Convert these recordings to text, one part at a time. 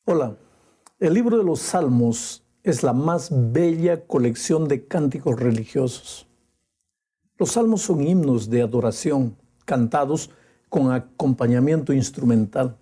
Hola, el libro de los Salmos es la más bella colección de cánticos religiosos. Los salmos son himnos de adoración, cantados con acompañamiento instrumental.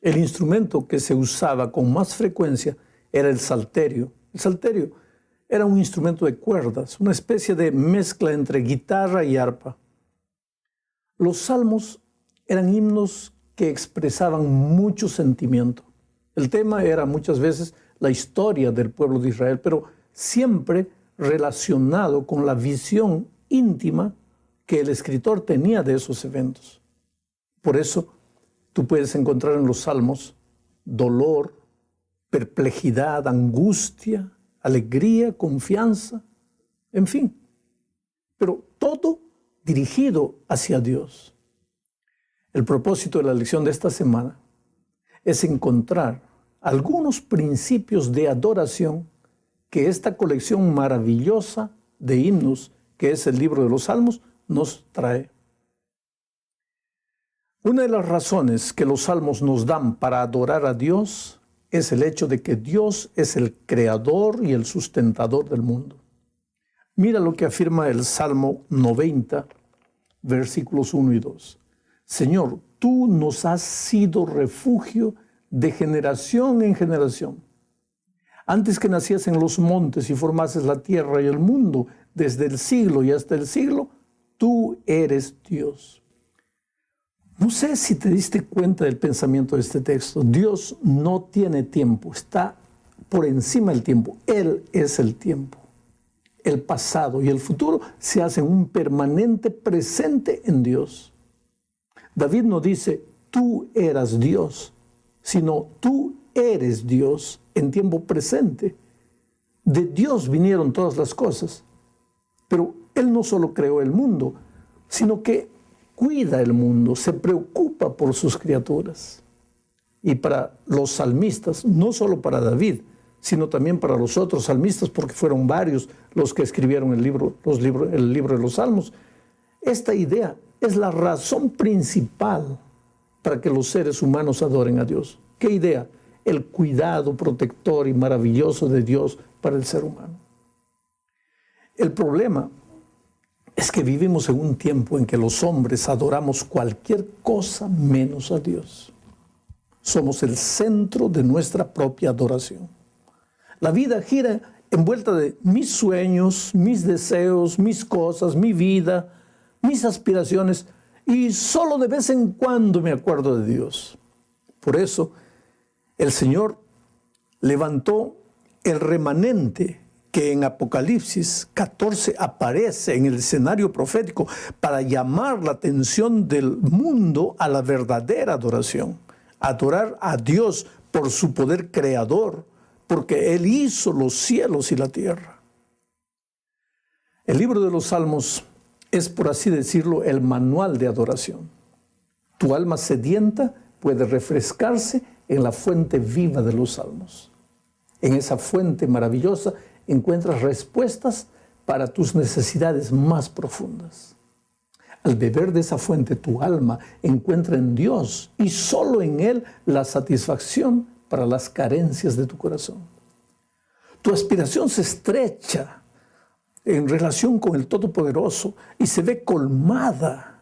El instrumento que se usaba con más frecuencia era el salterio. El salterio era un instrumento de cuerdas, una especie de mezcla entre guitarra y arpa. Los salmos eran himnos que expresaban mucho sentimiento. El tema era muchas veces la historia del pueblo de Israel, pero siempre relacionado con la visión íntima que el escritor tenía de esos eventos. Por eso, tú puedes encontrar en los salmos dolor, perplejidad, angustia, alegría, confianza, en fin. Pero todo dirigido hacia Dios. El propósito de la lección de esta semana es encontrar algunos principios de adoración que esta colección maravillosa de himnos, que es el libro de los Salmos, nos trae. Una de las razones que los Salmos nos dan para adorar a Dios es el hecho de que Dios es el creador y el sustentador del mundo. Mira lo que afirma el Salmo 90, versículos 1 y 2. Señor, tú nos has sido refugio de generación en generación. Antes que naciesen los montes y formases la tierra y el mundo, desde el siglo y hasta el siglo, tú eres Dios. No sé si te diste cuenta del pensamiento de este texto. Dios no tiene tiempo, está por encima del tiempo. Él es el tiempo. El pasado y el futuro se hacen un permanente presente en Dios. David no dice, tú eras Dios, sino tú eres Dios en tiempo presente. De Dios vinieron todas las cosas, pero Él no solo creó el mundo, sino que cuida el mundo, se preocupa por sus criaturas. Y para los salmistas, no solo para David, sino también para los otros salmistas, porque fueron varios los que escribieron el libro de los Salmos, esta idea es la razón principal para que los seres humanos adoren a Dios. ¿Qué idea? El cuidado protector y maravilloso de Dios para el ser humano. El problema es que vivimos en un tiempo en que los hombres adoramos cualquier cosa menos a Dios. Somos el centro de nuestra propia adoración. La vida gira envuelta de mis sueños, mis deseos, mis cosas, mi vida, mis aspiraciones, y solo de vez en cuando me acuerdo de Dios. Por eso, el Señor levantó el remanente que en Apocalipsis 14 aparece en el escenario profético para llamar la atención del mundo a la verdadera adoración. Adorar a Dios por su poder creador, porque Él hizo los cielos y la tierra. El libro de los Salmos es, por así decirlo, el manual de adoración. Tu alma sedienta puede refrescarse en la fuente viva de los Salmos. En esa fuente maravillosa encuentras respuestas para tus necesidades más profundas. Al beber de esa fuente, tu alma encuentra en Dios y solo en Él la satisfacción para las carencias de tu corazón. Tu aspiración se estrecha en relación con el Todopoderoso y se ve colmada.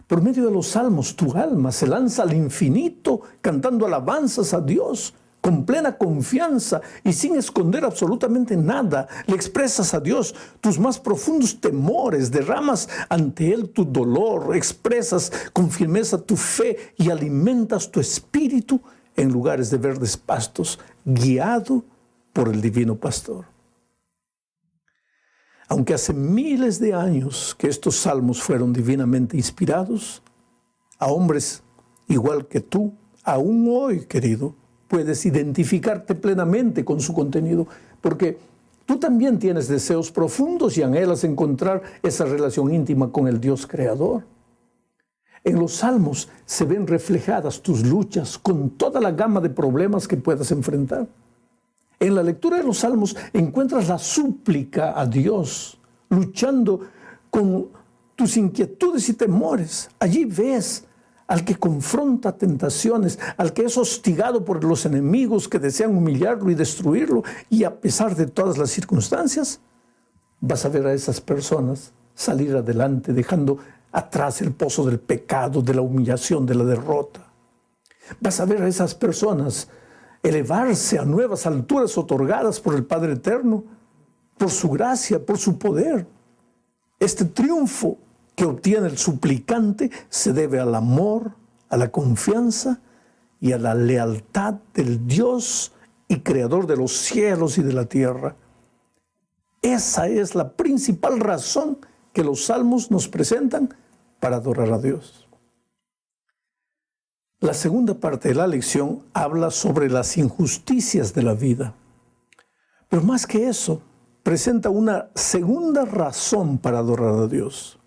Por medio de los salmos, tu alma se lanza al infinito cantando alabanzas a Dios con plena confianza y sin esconder absolutamente nada. Le expresas a Dios tus más profundos temores, derramas ante Él tu dolor, expresas con firmeza tu fe y alimentas tu espíritu en lugares de verdes pastos, guiado por el divino pastor. Aunque hace miles de años que estos salmos fueron divinamente inspirados, a hombres igual que tú, aún hoy, querido, puedes identificarte plenamente con su contenido, porque tú también tienes deseos profundos y anhelas encontrar esa relación íntima con el Dios creador. En los salmos se ven reflejadas tus luchas con toda la gama de problemas que puedas enfrentar. En la lectura de los salmos encuentras la súplica a Dios, luchando con tus inquietudes y temores. Allí ves al que confronta tentaciones, al que es hostigado por los enemigos que desean humillarlo y destruirlo, y a pesar de todas las circunstancias, vas a ver a esas personas salir adelante, dejando atrás el pozo del pecado, de la humillación, de la derrota. Vas a ver a esas personas elevarse a nuevas alturas otorgadas por el Padre Eterno, por su gracia, por su poder. Este triunfo que obtiene el suplicante se debe al amor, a la confianza y a la lealtad del Dios y Creador de los cielos y de la tierra. Esa es la principal razón que los salmos nos presentan para adorar a Dios. La segunda parte de la lección habla sobre las injusticias de la vida. Pero más que eso, presenta una segunda razón para adorar a Dios.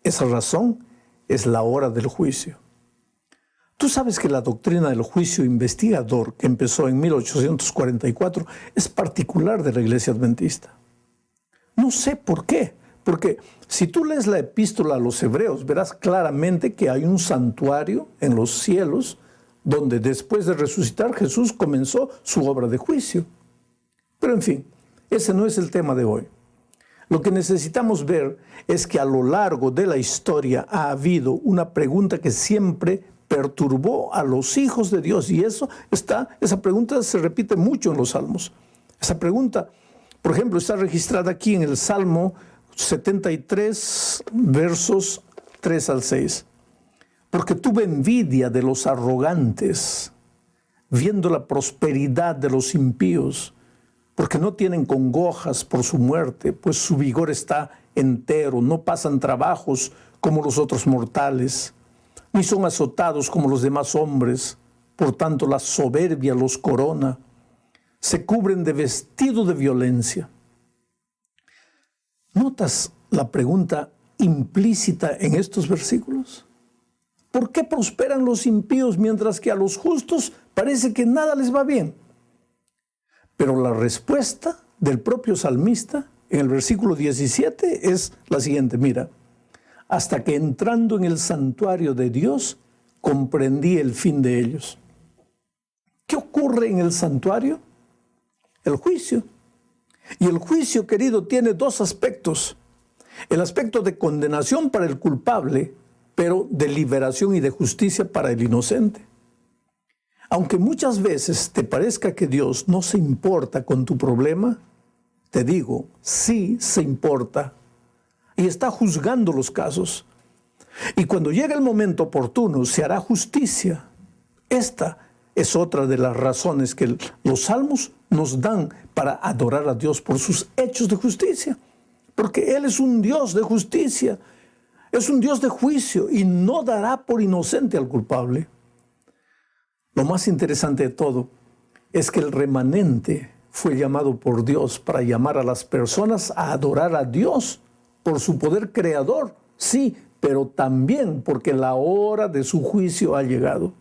Esa razón es la hora del juicio. Tú sabes que la doctrina del juicio investigador, que empezó en 1844, es particular de la Iglesia Adventista. No sé por qué, porque si tú lees la epístola a los Hebreos, verás claramente que hay un santuario en los cielos donde después de resucitar Jesús comenzó su obra de juicio. Pero en fin, ese no es el tema de hoy. Lo que necesitamos ver es que a lo largo de la historia ha habido una pregunta que siempre perturbó a los hijos de Dios, y esa pregunta se repite mucho en los salmos. Esa pregunta, por ejemplo, está registrada aquí en el Salmo 73, versos 3 al 6. Porque tuve envidia de los arrogantes, viendo la prosperidad de los impíos, porque no tienen congojas por su muerte, pues su vigor está entero, no pasan trabajos como los otros mortales, ni son azotados como los demás hombres, por tanto la soberbia los corona, se cubren de vestido de violencia. ¿Notas la pregunta implícita en estos versículos? ¿Por qué prosperan los impíos mientras que a los justos parece que nada les va bien? Pero la respuesta del propio salmista en el versículo 17 es la siguiente, mira, hasta que entrando en el santuario de Dios comprendí el fin de ellos. ¿Qué ocurre en el santuario? El juicio. Y el juicio, querido, tiene dos aspectos. El aspecto de condenación para el culpable, pero de liberación y de justicia para el inocente. Aunque muchas veces te parezca que Dios no se importa con tu problema, te digo, sí se importa y está juzgando los casos. Y cuando llegue el momento oportuno, se hará justicia. Esta es otra de las razones que los salmos nos dan para adorar a Dios por sus hechos de justicia. Porque Él es un Dios de justicia, es un Dios de juicio y no dará por inocente al culpable. Lo más interesante de todo es que el remanente fue llamado por Dios para llamar a las personas a adorar a Dios por su poder creador, sí, pero también porque la hora de su juicio ha llegado.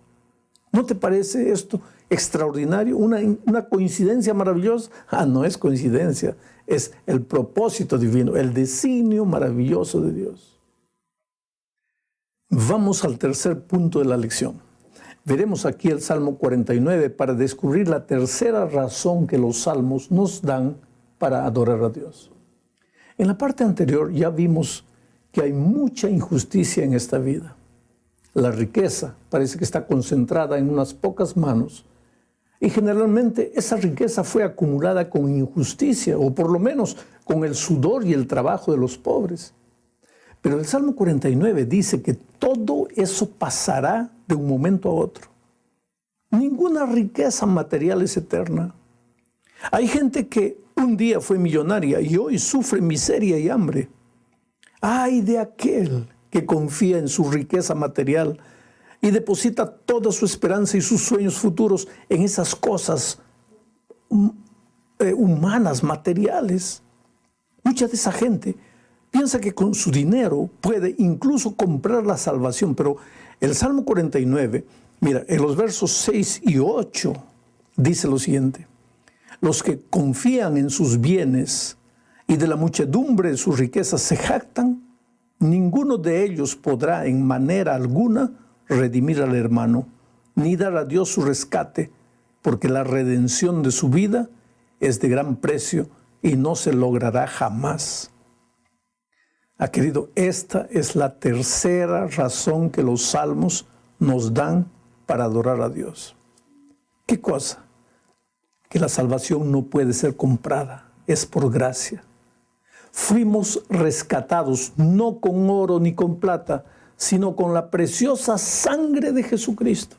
¿No te parece esto extraordinario? Una coincidencia maravillosa. No es coincidencia, es el propósito divino, el designio maravilloso de Dios. Vamos al tercer punto de la lección. Veremos aquí el Salmo 49 para descubrir la tercera razón que los salmos nos dan para adorar a Dios. En la parte anterior ya vimos que hay mucha injusticia en esta vida. La riqueza parece que está concentrada en unas pocas manos y generalmente esa riqueza fue acumulada con injusticia o por lo menos con el sudor y el trabajo de los pobres. Pero el Salmo 49 dice que todo eso pasará de un momento a otro. Ninguna riqueza material es eterna. Hay gente que un día fue millonaria y hoy sufre miseria y hambre. ¡Ay de aquel que confía en su riqueza material y deposita toda su esperanza y sus sueños futuros en esas cosas humanas, materiales! Mucha de esa gente piensa que con su dinero puede incluso comprar la salvación, pero el Salmo 49, mira, en los versos 6 y 8 dice lo siguiente: los que confían en sus bienes y de la muchedumbre de sus riquezas se jactan, ninguno de ellos podrá en manera alguna redimir al hermano, ni dar a Dios su rescate, porque la redención de su vida es de gran precio y no se logrará jamás. Querido, esta es la tercera razón que los salmos nos dan para adorar a Dios. ¿Qué cosa? Que la salvación no puede ser comprada, es por gracia. Fuimos rescatados no con oro ni con plata, sino con la preciosa sangre de Jesucristo.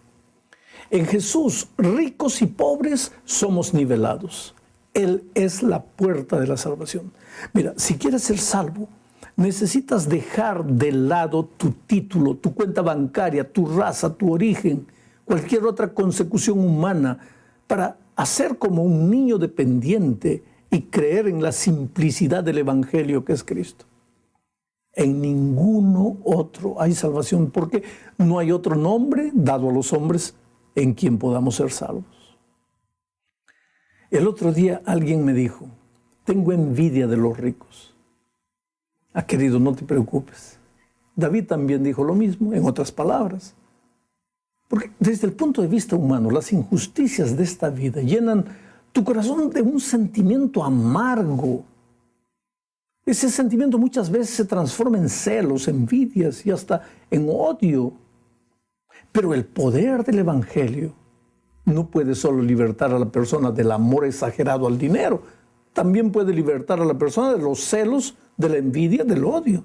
En Jesús, ricos y pobres, somos nivelados. Él es la puerta de la salvación. Mira, si quieres ser salvo, necesitas dejar de lado tu título, tu cuenta bancaria, tu raza, tu origen, cualquier otra consecución humana, para hacer como un niño dependiente y creer en la simplicidad del Evangelio que es Cristo. En ninguno otro hay salvación, porque no hay otro nombre dado a los hombres en quien podamos ser salvos. El otro día alguien me dijo, tengo envidia de los ricos. Querido, no te preocupes. David también dijo lo mismo, en otras palabras. Porque desde el punto de vista humano, las injusticias de esta vida llenan tu corazón de un sentimiento amargo. Ese sentimiento muchas veces se transforma en celos, envidias y hasta en odio. Pero el poder del Evangelio no puede solo libertar a la persona del amor exagerado al dinero, también puede libertar a la persona de los celos, de la envidia, del odio.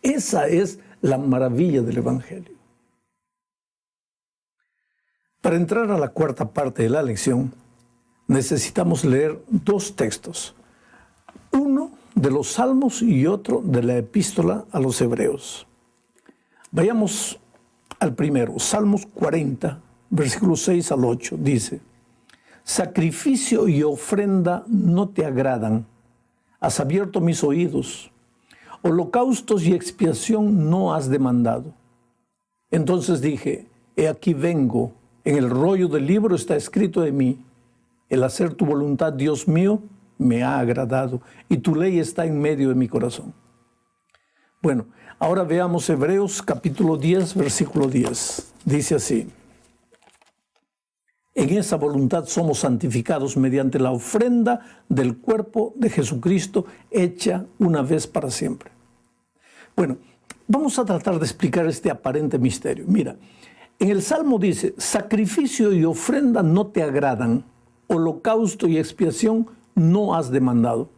Esa es la maravilla del Evangelio. Para entrar a la cuarta parte de la lección, necesitamos leer dos textos. Uno de los Salmos y otro de la Epístola a los Hebreos. Vayamos al primero, Salmos 40, versículos 6 al 8, dice: Sacrificio y ofrenda no te agradan, has abierto mis oídos, holocaustos y expiación no has demandado. Entonces dije, he aquí vengo, en el rollo del libro está escrito de mí, el hacer tu voluntad, Dios mío, me ha agradado, y tu ley está en medio de mi corazón. Bueno, ahora veamos Hebreos capítulo 10, versículo 10. Dice así: En esa voluntad somos santificados mediante la ofrenda del cuerpo de Jesucristo, hecha una vez para siempre. Bueno, vamos a tratar de explicar este aparente misterio. Mira, en el Salmo dice, sacrificio y ofrenda no te agradan, holocausto y expiación no has demandado.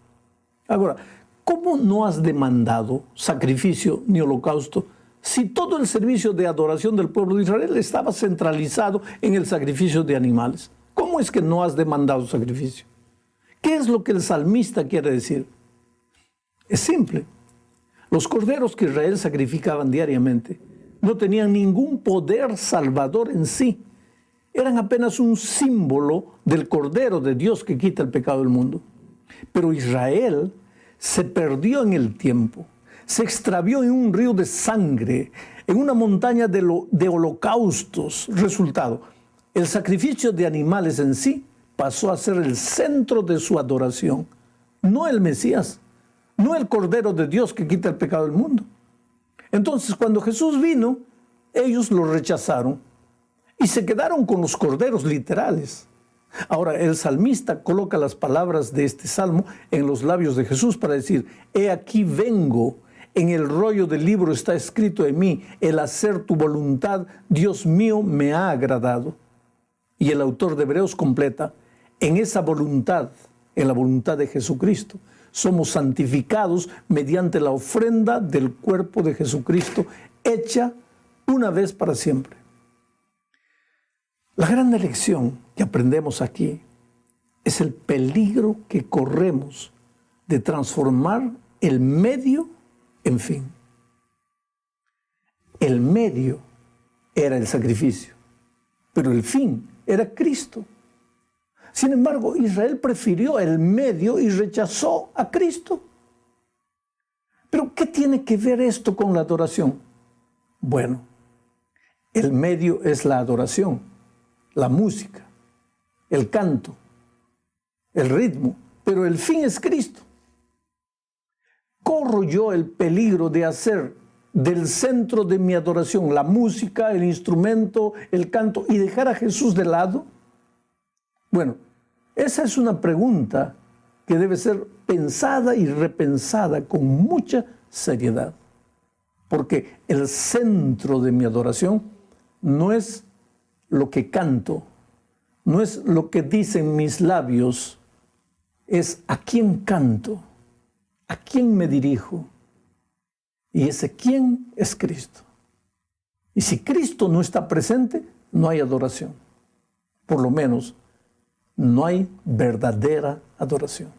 Ahora, ¿cómo no has demandado sacrificio ni holocausto si todo el servicio de adoración del pueblo de Israel estaba centralizado en el sacrificio de animales? ¿Cómo es que no has demandado sacrificio? ¿Qué es lo que el salmista quiere decir? Es simple. Los corderos que Israel sacrificaban diariamente no tenían ningún poder salvador en sí. Eran apenas un símbolo del Cordero de Dios que quita el pecado del mundo. Pero Israel se perdió en el tiempo. Se extravió en un río de sangre, en una montaña de holocaustos. Resultado, el sacrificio de animales en sí pasó a ser el centro de su adoración. No el Mesías, no el Cordero de Dios que quita el pecado del mundo. Entonces, cuando Jesús vino, ellos lo rechazaron y se quedaron con los corderos literales. Ahora, el salmista coloca las palabras de este salmo en los labios de Jesús para decir, he aquí vengo, en el rollo del libro está escrito de mí, el hacer tu voluntad, Dios mío, me ha agradado. Y el autor de Hebreos completa, en esa voluntad, en la voluntad de Jesucristo, somos santificados mediante la ofrenda del cuerpo de Jesucristo, hecha una vez para siempre. La gran lección que aprendemos aquí es el peligro que corremos de transformar el medio en fin. El medio era el sacrificio, pero el fin era Cristo. Sin embargo, Israel prefirió el medio y rechazó a Cristo. ¿Pero qué tiene que ver esto con la adoración? Bueno, el medio es la adoración, la música, el canto, el ritmo, pero el fin es Cristo. ¿Corro yo el peligro de hacer del centro de mi adoración, la música, el instrumento, el canto, y dejar a Jesús de lado? Bueno, esa es una pregunta que debe ser pensada y repensada con mucha seriedad. Porque el centro de mi adoración no es lo que canto, no es lo que dicen mis labios, es a quién canto, a quién me dirijo. Y ese quién es Cristo. Y si Cristo no está presente, no hay adoración. Por lo menos, no hay verdadera adoración.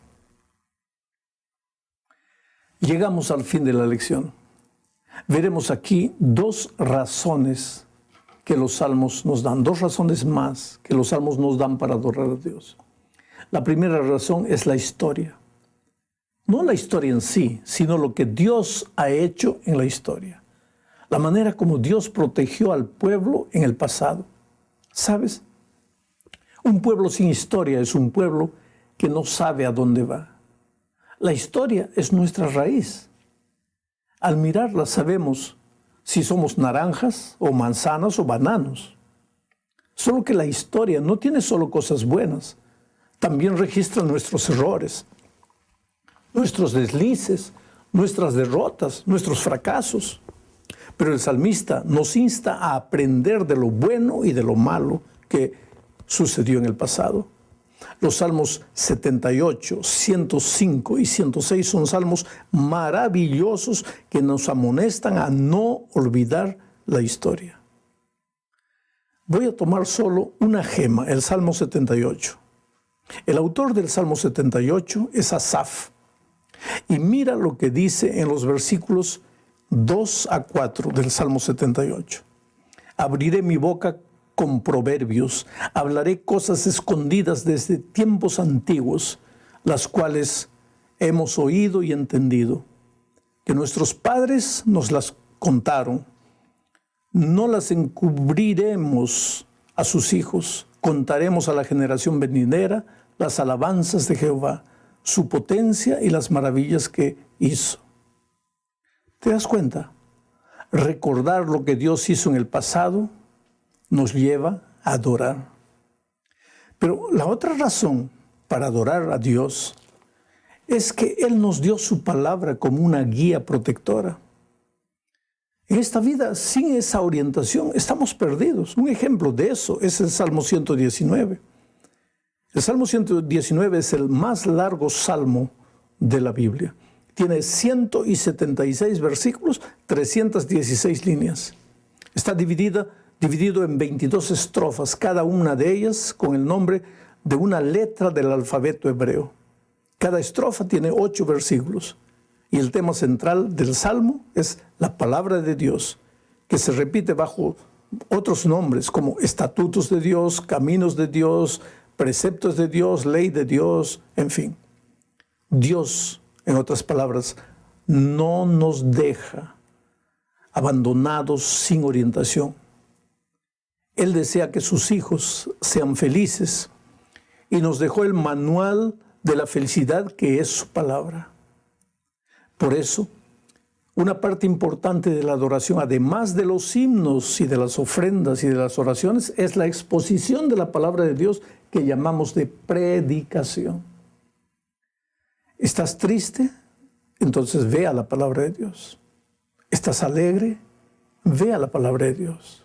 Llegamos al fin de la lección. Veremos aquí dos razones que los salmos nos dan, dos razones más que los salmos nos dan para adorar a Dios. La primera razón es la historia. No la historia en sí, sino lo que Dios ha hecho en la historia. La manera como Dios protegió al pueblo en el pasado. ¿Sabes? Un pueblo sin historia es un pueblo que no sabe a dónde va. La historia es nuestra raíz. Al mirarla sabemos si somos naranjas o manzanas o bananos. Solo que la historia no tiene solo cosas buenas, también registra nuestros errores, nuestros deslices, nuestras derrotas, nuestros fracasos. Pero el salmista nos insta a aprender de lo bueno y de lo malo que sucedió en el pasado. Los salmos 78, 105 y 106 son salmos maravillosos que nos amonestan a no olvidar la historia. Voy a tomar solo una gema, el Salmo 78. El autor del Salmo 78 es Asaf. Y mira lo que dice en los versículos 2 a 4 del Salmo 78. Abriré mi boca con proverbios, hablaré cosas escondidas desde tiempos antiguos, las cuales hemos oído y entendido, que nuestros padres nos las contaron. No las encubriremos a sus hijos, contaremos a la generación venidera las alabanzas de Jehová, su potencia y las maravillas que hizo. ¿Te das cuenta? Recordar lo que Dios hizo en el pasado nos lleva a adorar. Pero la otra razón para adorar a Dios es que Él nos dio su palabra como una guía protectora. En esta vida, sin esa orientación, estamos perdidos. Un ejemplo de eso es el Salmo 119. El Salmo 119 es el más largo salmo de la Biblia. Tiene 176 versículos, 316 líneas. Está dividido en 22 estrofas, cada una de ellas con el nombre de una letra del alfabeto hebreo. Cada estrofa tiene 8 versículos. Y el tema central del Salmo es la palabra de Dios, que se repite bajo otros nombres como estatutos de Dios, caminos de Dios, preceptos de Dios, ley de Dios, en fin. Dios, en otras palabras, no nos deja abandonados sin orientación. Él desea que sus hijos sean felices y nos dejó el manual de la felicidad que es su palabra. Por eso, una parte importante de la adoración, además de los himnos y de las ofrendas y de las oraciones, es la exposición de la palabra de Dios que llamamos de predicación. ¿Estás triste? Entonces ve a la palabra de Dios. ¿Estás alegre? Ve a la palabra de Dios.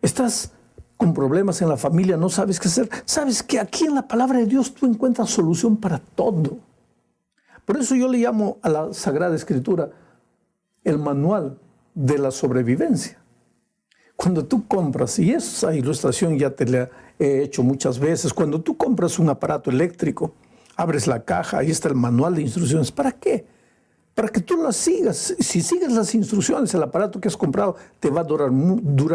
¿Estás con problemas en la familia? ¿No sabes qué hacer? Sabes que aquí en la palabra de Dios tú encuentras solución para todo. Por eso yo le llamo a la Sagrada Escritura el manual de la sobrevivencia. Cuando tú compras, y esa ilustración ya te la he hecho muchas veces, cuando tú compras un aparato eléctrico, abres la caja, ahí está el manual de instrucciones. ¿Para qué? Para que tú las sigas. Si sigues las instrucciones, el aparato que has comprado te va a durar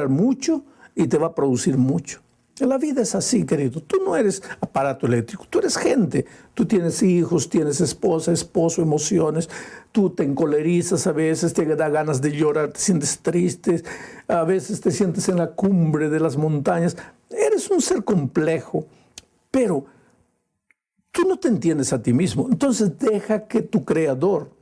mucho y te va a producir mucho. La vida es así, querido. Tú no eres aparato eléctrico, tú eres gente. Tú tienes hijos, tienes esposa, esposo, emociones. Tú te encolerizas a veces, te da ganas de llorar, te sientes triste. A veces te sientes en la cumbre de las montañas. Eres un ser complejo, pero tú no te entiendes a ti mismo. Entonces deja que tu Creador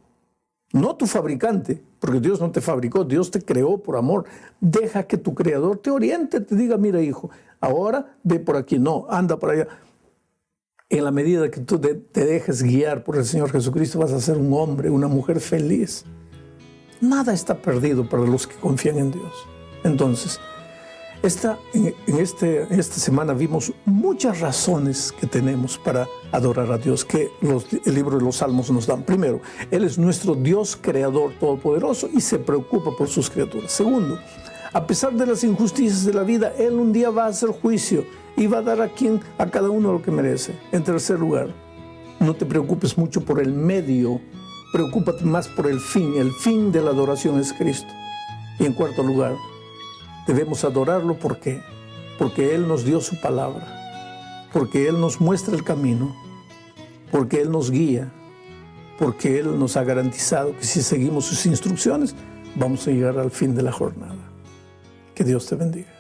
no tu fabricante, porque Dios no te fabricó, Dios te creó por amor. Deja que tu creador te oriente, te diga, mira hijo, ahora ve por aquí, no, anda por allá. En la medida que tú te dejes guiar por el Señor Jesucristo, vas a ser un hombre, una mujer feliz. Nada está perdido para los que confían en Dios. Entonces, esta semana vimos muchas razones que tenemos para adorar a Dios, que el libro de los Salmos nos dan. Primero, Él es nuestro Dios creador todopoderoso y se preocupa por sus criaturas. Segundo, a pesar de las injusticias de la vida, Él un día va a hacer juicio y va a dar a cada uno lo que merece. En tercer lugar, no te preocupes mucho por el medio, preocúpate más por el fin. El fin de la adoración es Cristo. Y en cuarto lugar, debemos adorarlo porque Él nos dio su palabra, porque Él nos muestra el camino, porque Él nos guía, porque Él nos ha garantizado que si seguimos sus instrucciones, vamos a llegar al fin de la jornada. Que Dios te bendiga.